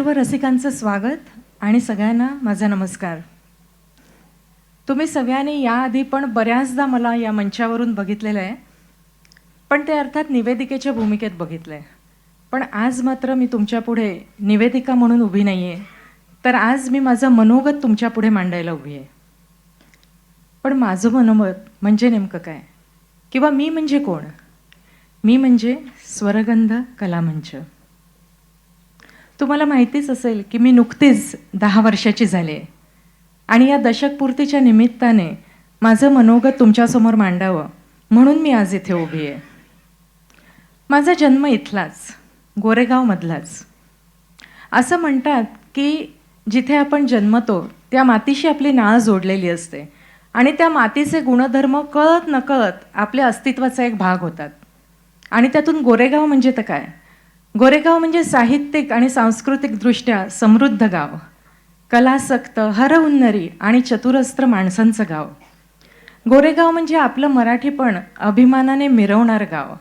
सर्व रसिकांचं स्वागत आणि सगळ्यांना माझा नमस्कार. तुम्ही सगळ्यांनी याआधी पण बऱ्याचदा मला या मंचावरून बघितलेलं आहे, पण ते अर्थात निवेदिकेच्या भूमिकेत बघितलं आहे. पण आज मात्र मी तुमच्यापुढे निवेदिका म्हणून उभी नाही आहे, तर आज मी माझं मनोगत तुमच्यापुढे मांडायला उभी आहे. पण माझं मनोगत म्हणजे नेमकं काय, किंवा मी म्हणजे कोण? मी म्हणजे स्वरगंध कलामंच. तुम्हाला माहितीच असेल की मी नुकतीच 10 वर्षाची झाले आहे आणि या दशकपूर्तीच्या निमित्ताने माझं मनोगत तुमच्यासमोर मांडावं म्हणून मी आज इथे उभी आहे. माझा जन्म इथलाच, गोरेगावमधलाच. असं म्हणतात की जिथे आपण जन्मतो त्या मातीशी आपली नाळ जोडलेली असते आणि त्या मातीचे गुणधर्म कळत नकळत आपल्या अस्तित्वाचा एक भाग होतात. आणि त्यातून गोरेगाव म्हणजे तर काय, गोरेगाव म्हणजे साहित्यिक आणि सांस्कृतिकदृष्ट्या समृद्ध गाव, कलासक्त, हरहुन्नरी आणि चतुरस्त्र माणसांचं गाव. गोरेगाव म्हणजे आपलं मराठीपण अभिमानाने मिरवणारं गाव.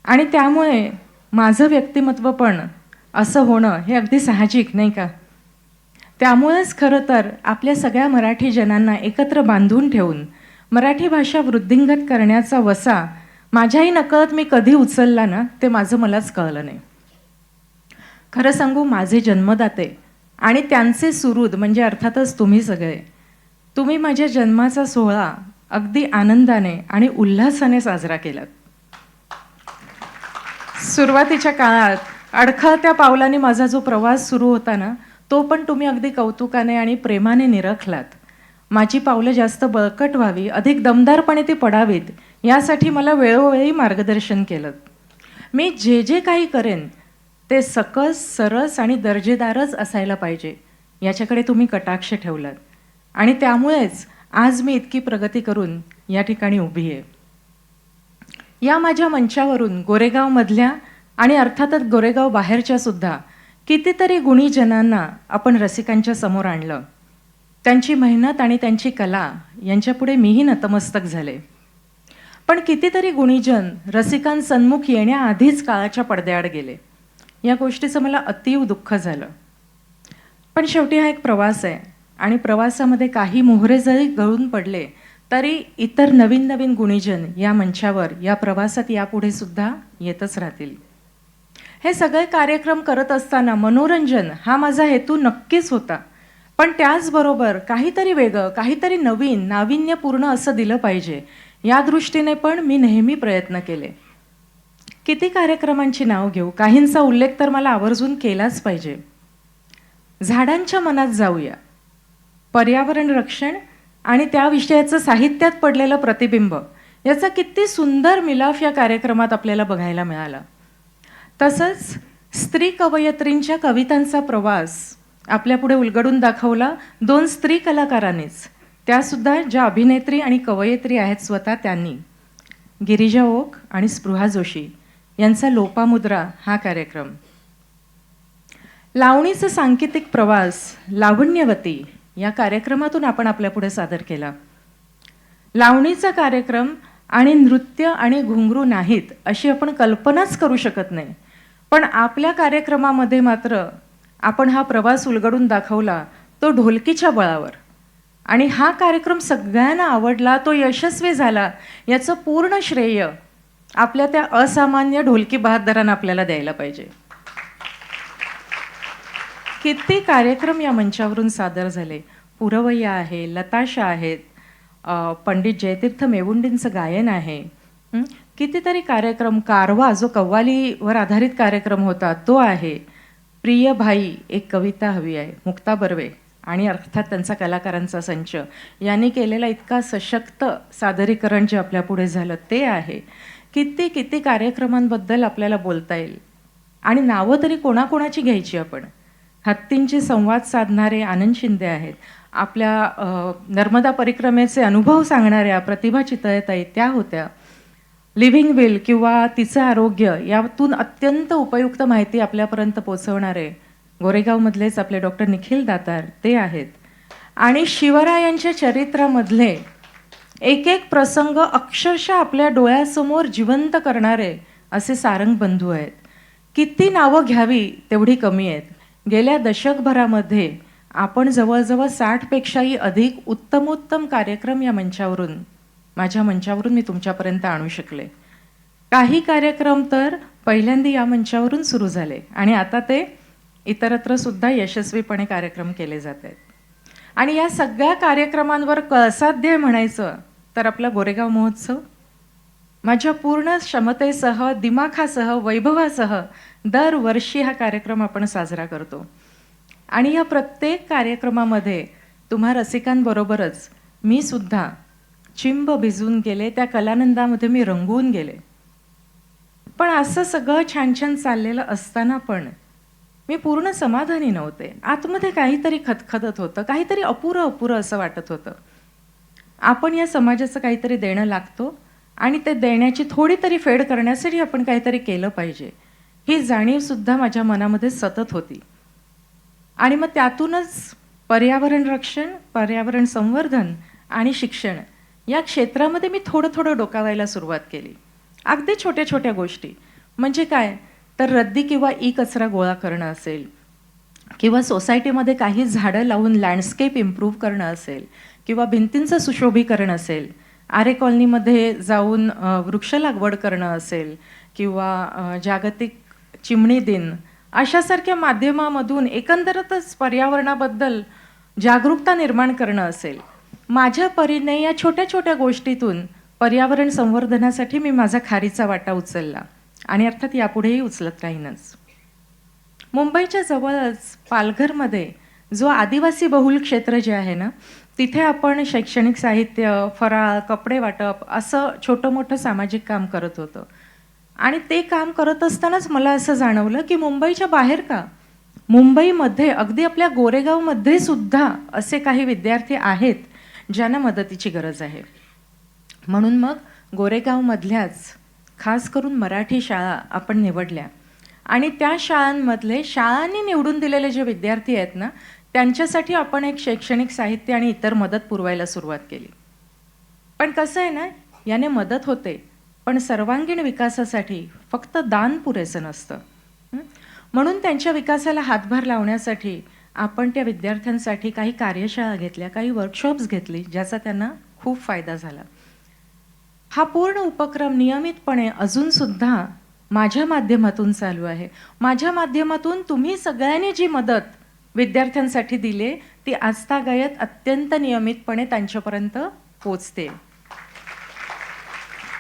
आणि त्यामुळे माझं व्यक्तिमत्व पण असं होणं हे अगदी साहजिक नाही का? त्यामुळेच खरं तर आपल्या सगळ्या मराठी जनांना एकत्र बांधून ठेवून मराठी भाषा वृद्धिंगत करण्याचा वसा माझ्याही नकळत मी कधी उचलला ना, ते माझं मलाच कळलं नाही. खरं सांगू, माझे जन्मदाते आणि त्यांचे सुहृद म्हणजे अर्थातच तुम्ही सगळे, तुम्ही माझ्या जन्माचा सोहळा अगदी आनंदाने आणि उल्हासाने साजरा केलात. सुरुवातीच्या काळात अडखळत्या पावलांनी माझा जो प्रवास सुरू होता ना, तो पण तुम्ही अगदी कौतुकाने आणि प्रेमाने निरखलात. माझी पावलं जास्त बळकट व्हावी, अधिक दमदारपणे ती पडावीत, यासाठी मला वेळोवेळी मार्गदर्शन केलं. मी जे जे काही करेन ते सकस, सरस आणि दर्जेदारच असायला पाहिजे, याच्याकडे तुम्ही कटाक्ष ठेवलात. आणि त्यामुळेच आज मी इतकी प्रगती करून या ठिकाणी उभी आहे. या माझ्या मंचावरून गोरेगावमधल्या आणि अर्थातच गोरेगाव बाहेरच्या सुद्धा कितीतरी गुणीजनांना आपण रसिकांच्या समोर आणलं. त्यांची मेहनत आणि त्यांची कला यांच्यापुढे मीही नतमस्तक झाले. पण कितीतरी गुणीजन रसिकांसन्मुख येण्याआधीच काळाच्या पडद्याआड गेले. या गोष्टीचं मला अतीव दुःख झालं. पण शेवटी हा एक प्रवास आहे आणि प्रवासामध्ये काही मोहरे जरी गळून पडले तरी इतर नवीन नवीन गुणीजन या मंचावर, या प्रवासात यापुढे सुद्धा येतच राहतील. हे सगळे कार्यक्रम करत असताना मनोरंजन हा माझा हेतू नक्कीच होता. पण त्याचबरोबर काहीतरी वेगळं, काहीतरी नवीन, नाविन्यपूर्ण असं दिलं पाहिजे, या दृष्टीने पण मी नेहमी प्रयत्न केले. किती कार्यक्रमांची नाव घेऊ, काहींचा उल्लेख तर मला आवर्जून केलाच पाहिजे. झाडांच्या मनात जाऊया, पर्यावरण रक्षण आणि त्या विषयाचं साहित्यात पडलेलं प्रतिबिंब, याचा किती सुंदर मिलाफ या कार्यक्रमात आपल्याला बघायला मिळाला. तसंच स्त्री कवयित्रींच्या कवितांचा प्रवास आपल्यापुढे उलगडून दाखवला 2 स्त्री कलाकारांनीच, त्यासुद्धा ज्या अभिनेत्री आणि कवयित्री आहेत स्वतः त्यांनी, गिरिजा ओक आणि स्पृहा जोशी यांचा लोपामुद्रा हा कार्यक्रम. लावणीचा सांकेतिक प्रवास लावण्यवती या कार्यक्रमातून आपण आपल्यापुढे सादर केला. लावणीचा कार्यक्रम आणि नृत्य आणि घुंगरू नाहीत अशी आपण कल्पनाच करू शकत नाही, पण आपल्या कार्यक्रमामध्ये मात्र आपण हा प्रवास उलगडून दाखवला, तो ढोलकीच्या बळावर. आणि हा कार्यक्रम सगळ्यांना आवडला, तो यशस्वी झाला, याचं पूर्ण श्रेय आपल्या त्या असामान्य ढोलकी बहादरांना आपल्याला द्यायला पाहिजे. किती कार्यक्रम या मंचावरून सादर झाले. पुरवैया आहे, लताशा आहेत, पंडित जयतीर्थ मेवुंडींचं गायन आहे, कितीतरी कार्यक्रम, कारवा जो कव्वालीवर आधारित कार्यक्रम होता तो आहे, प्रिय भाई एक कविता हवी आहे, मुक्ता बर्वे आणि अर्थात त्यांचा कलाकारांचा संच यांनी केलेला इतका सशक्त सादरीकरण जे आपल्यापुढे झालं ते आहे. किती किती कार्यक्रमांबद्दल आपल्याला बोलता येईल आणि नावं तरी कोणाकोणाची घ्यायची आपण. हत्तींचे संवाद साधणारे आनंद शिंदे आहेत, आपल्या नर्मदा परिक्रमेचे अनुभव सांगणाऱ्या प्रतिभा चितळेताई त्या होत्या, लिव्हिंग विल किंवा तिचं आरोग्य यातून अत्यंत उपयुक्त माहिती आपल्यापर्यंत पोचवणारे गोरेगावमधलेच आपले डॉक्टर निखिल दातार ते आहेत. आणि शिवरायांच्या चरित्रामधले एक एक प्रसंग अक्षरशः आपल्या डोळ्यासमोर जिवंत करणारे असे सारंग बंधू आहेत. किती नावं घ्यावी तेवढी कमी आहेत. गेल्या दशकभरामध्ये आपण जवळजवळ 60पेक्षाही अधिक उत्तमोत्तम कार्यक्रम या मंचावरून, माझ्या मंचावरून मी तुमच्यापर्यंत आणू शकले. काही कार्यक्रम तर पहिल्यांदा या मंचावरून सुरू झाले आणि आता ते इतरत्र सुद्धा यशस्वीपणे कार्यक्रम केले जात आहेत. आणि या सगळ्या कार्यक्रमांवर कळसाध्य म्हणायचं तर आपला गोरेगाव महोत्सव माझ्या पूर्ण क्षमतेसह, दिमाखासह, वैभवासह दरवर्षी हा कार्यक्रम आपण साजरा करतो. आणि या प्रत्येक कार्यक्रमामध्ये तुम्हा रसिकांबरोबरच मी सुद्धा चिंब भिजून गेले, त्या कलानंदामध्ये मी रंगून गेले. पण असं सगळं छान छान चाललेलं असताना पण मी पूर्ण समाधानी नव्हते. आतमध्ये काहीतरी खदखदत होतं, काहीतरी अपुरं अपुरं असं वाटत होतं. आपण या समाजाचं काहीतरी देणं लागतो आणि ते देण्याची थोडी तरी फेड करण्यासाठी आपण काहीतरी केलं पाहिजे, ही जाणीवसुद्धा माझ्या मनामध्ये सतत होती. आणि मग त्यातूनच पर्यावरण रक्षण, पर्यावरण संवर्धन आणि शिक्षण या क्षेत्रामध्ये मी थोडं थोडं डोकावायला सुरुवात केली. अगदी छोट्या छोट्या गोष्टी म्हणजे काय तर रद्दी किंवा ई कचरा गोळा करणं असेल, किंवा सोसायटीमध्ये काही झाडं लावून लँडस्केप इम्प्रूव्ह करणं असेल, किंवा भिंतींचं सुशोभीकरण असेल, आरे कॉलनीमध्ये जाऊन वृक्ष लागवड करणं असेल, किंवा जागतिक चिमणी दिन अशासारख्या माध्यमामधून एकंदरच पर्यावरणाबद्दल जागरूकता निर्माण करणं असेल. माझ्या परीने या छोट्या छोट्या गोष्टीतून पर्यावरण संवर्धनासाठी मी माझा खारीचा वाटा उचलला आणि अर्थात यापुढेही उचलत राहीनच. मुंबईच्या जवळच पालघरमध्ये जो आदिवासी बहुल क्षेत्र जे आहे ना, तिथे आपण शैक्षणिक साहित्य, फराळ, कपडे वाटप असं छोटं मोठं सामाजिक काम करत होतो. आणि ते काम करत असतानाच मला असं जाणवलं की मुंबईच्या बाहेर का, मुंबईमध्ये अगदी आपल्या गोरेगावमध्ये सुद्धा असे काही विद्यार्थी आहेत ज्यांना मदतीची गरज आहे. म्हणून मग गोरेगावमधल्याच खास करून मराठी शाळा आपण निवडल्या आणि त्या शाळांमधले शाळांनी निवडून दिलेले जे विद्यार्थी आहेत ना, त्यांच्यासाठी आपण एक शैक्षणिक साहित्य आणि इतर मदत पुरवायला सुरुवात केली. पण कसं आहे ना, याने मदत होते पण सर्वांगीण विकासासाठी फक्त दान पुरेसं नसतं. म्हणून त्यांच्या विकासाला हातभार लावण्यासाठी आपण त्या विद्यार्थ्यांसाठी काही कार्यशाळा घेतल्या, काही वर्कशॉप्स घेतली, ज्याचा त्यांना खूप फायदा झाला. हा पूर्ण उपक्रम नियमितपणे अजूनसुद्धा माझ्या माध्यमातून चालू आहे. माझ्या माध्यमातून तुम्ही सगळ्यांनी जी मदत विद्यार्थ्यांसाठी दिली ती आजतागायत अत्यंत नियमितपणे त्यांच्यापर्यंत पोचते.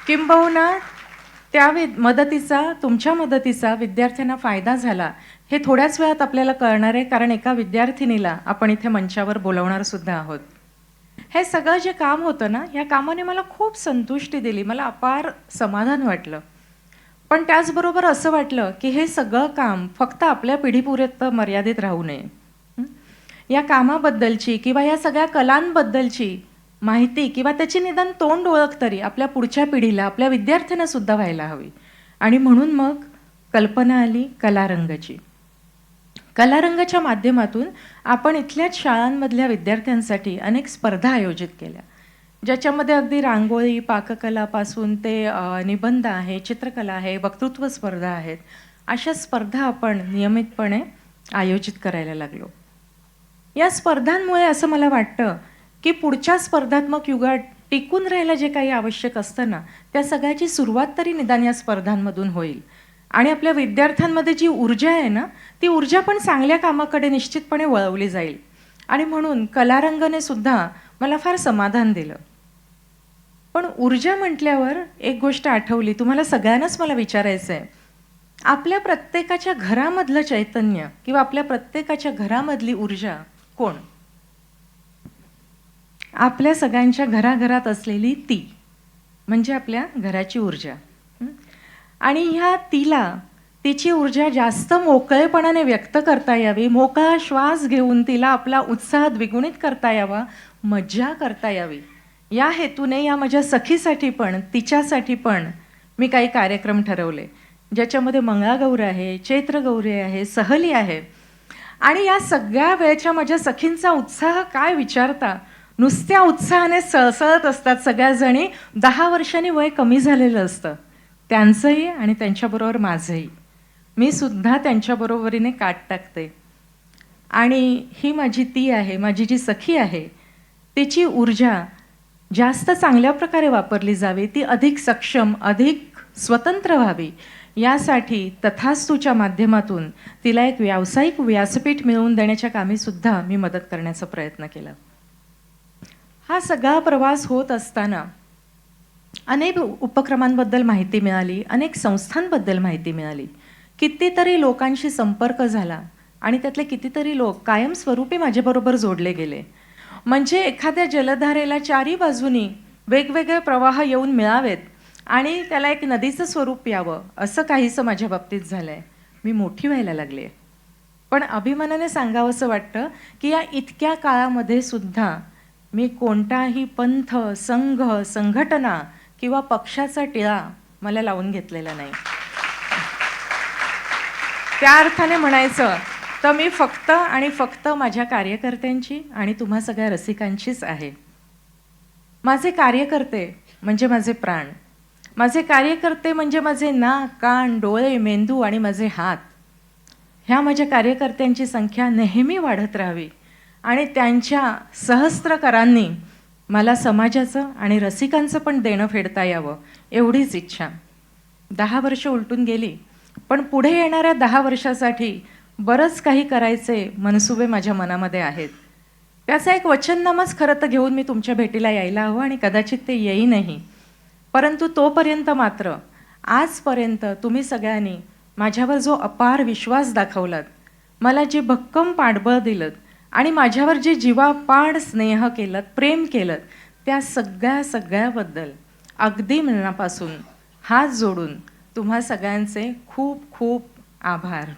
किंबहुना त्या मदतीचा, तुमच्या मदतीचा विद्यार्थ्यांना फायदा झाला हे थोड्याच वेळात आपल्याला कळणार आहे, कारण एका विद्यार्थिनीला आपण इथे मंचावर बोलवणार सुद्धा आहोत. हे सगळं जे काम होतं ना, या कामाने मला खूप संतुष्टी दिली, मला अपार समाधान वाटलं. पण त्याचबरोबर असं वाटलं की हे सगळं काम फक्त आपल्या पिढीपुरत मर्यादित राहू नये. या कामाबद्दलची किंवा या सगळ्या कलांबद्दलची माहिती किंवा त्याची निदान तोंड ओळख तरी आपल्या पुढच्या पिढीला, आपल्या विद्यार्थ्यांना सुद्धा व्हायला हवी. आणि म्हणून मग कल्पना आली कलारंगाची. कलारंगाच्या माध्यमातून आपण इथल्याच शाळांमधल्या विद्यार्थ्यांसाठी अनेक स्पर्धा आयोजित केल्या, ज्याच्यामध्ये अगदी रांगोळी, पाककलापासून ते निबंध आहे, चित्रकला आहे, वक्तृत्व स्पर्धा आहेत. अशा स्पर्धा आपण नियमितपणे आयोजित करायला लागलो. या स्पर्धांमुळे असं मला वाटतं की पुढच्या स्पर्धात्मक युगात टिकून राहायला जे काही आवश्यक असतं ना, त्या सगळ्याची सुरुवात तरी निदान या स्पर्धांमधून होईल. आणि आपल्या विद्यार्थ्यांमध्ये जी ऊर्जा आहे ना, ती ऊर्जा पण चांगल्या कामाकडे निश्चितपणे वळवली जाईल. आणि म्हणून कलारंगने सुद्धा मला फार समाधान दिलं. पण ऊर्जा म्हटल्यावर एक गोष्ट आठवली, तुम्हाला सगळ्यांनाच मला विचारायचं आहे, आपल्या प्रत्येकाच्या घरामधलं चैतन्य किंवा आपल्या प्रत्येकाच्या घरामधली ऊर्जा कोण? आपल्या सगळ्यांच्या घराघरात असलेली ती म्हणजे आपल्या घराची ऊर्जा. आणि ह्या तिची ऊर्जा जास्त मोकळेपणाने व्यक्त करता यावी, मोकळा श्वास घेऊन तिला आपला उत्साह द्विगुणित करता यावा, मज्जा करता यावी, या हेतूने या माझ्या सखीसाठी पण तिच्यासाठी पण मी काही कार्यक्रम ठरवले, ज्याच्यामध्ये मंगळागौर आहे, चैत्रगौरी आहे, सहली आहे. आणि या सगळ्या वेळेच्या माझ्या सखींचा उत्साह काय विचारता, नुसत्या उत्साहाने सळसळत असतात सगळ्याजणी. 10 वर्षांनी वय कमी झालेलं असतं त्यांचंही आणि त्यांच्याबरोबर माझंही. मी सुद्धा त्यांच्याबरोबरीने काट टाकते. आणि ही माझी ती आहे, माझी जी सखी आहे, तिची ऊर्जा जास्त चांगल्या प्रकारे वापरली जावी, ती अधिक सक्षम, अधिक स्वतंत्र व्हावी, यासाठी तथास्तूच्या माध्यमातून तिला एक व्यावसायिक व्यासपीठ मिळवून देण्याच्या कामी सुद्धा मी मदत करण्याचा प्रयत्न केला. हा सगळा प्रवास होत असताना अनेक उपक्रमांबद्दल माहिती मिळाली, अनेक संस्थांबद्दल माहिती मिळाली, कितीतरी लोकांशी संपर्क झाला आणि त्यातले कितीतरी लोक कायमस्वरूपी माझ्याबरोबर जोडले गेले. म्हणजे एखाद्या जलधारेला चारी बाजूनी वेगवेगळे प्रवाह येऊन मिळावेत आणि त्याला एक नदीचं स्वरूप यावं, असं काहीसं माझ्या बाबतीत झालंय. मी मोठी व्हायला लागले. पण अभिमानाने सांगावंसं वाटतं की या इतक्या काळामध्ये सुद्धा मी कोणताही पंथ, संघ, संघटना किंवा पक्षाचा टिळा मला लावून घेतलेला नाही. त्या अर्थाने म्हणायचं तर मी फक्त आणि फक्त माझ्या कार्यकर्त्यांची आणि तुम्हा सगळ्या रसिकांचीच आहे. माझे कार्यकर्ते म्हणजे माझे प्राण, माझे कार्यकर्ते म्हणजे माझे नाक, कान, डोळे, मेंदू आणि माझे हात. ह्या माझ्या कार्यकर्त्यांची संख्या नेहमी वाढत राहावी आणि त्यांच्या सहस्त्र करांनी मला समाजाचं आणि रसिकांचं पण देणं फेडता यावं, एवढीच इच्छा. 10 वर्ष उलटून गेली, पण पुढे येणाऱ्या 10 वर्षासाठी बरंच काही करायचे मनसुबे माझ्या मनामध्ये आहेत. त्याचा एक वचननामाच खरं तर घेऊन मी तुमच्या भेटीला यायला हवं आणि कदाचित ते येईनही. परंतु तोपर्यंत मात्र आजपर्यंत तुम्ही सगळ्यांनी माझ्यावर जो अपार विश्वास दाखवलात, मला जे भक्कम पाठबळ दिलं आणि माझ्यावर जे जीवापाड स्नेह केलं, प्रेम केलं, त्या सगळ्याबद्दल अगदी मनापासून हात जोडून तुम्हा सगळ्यांचे खूप खूप आभार.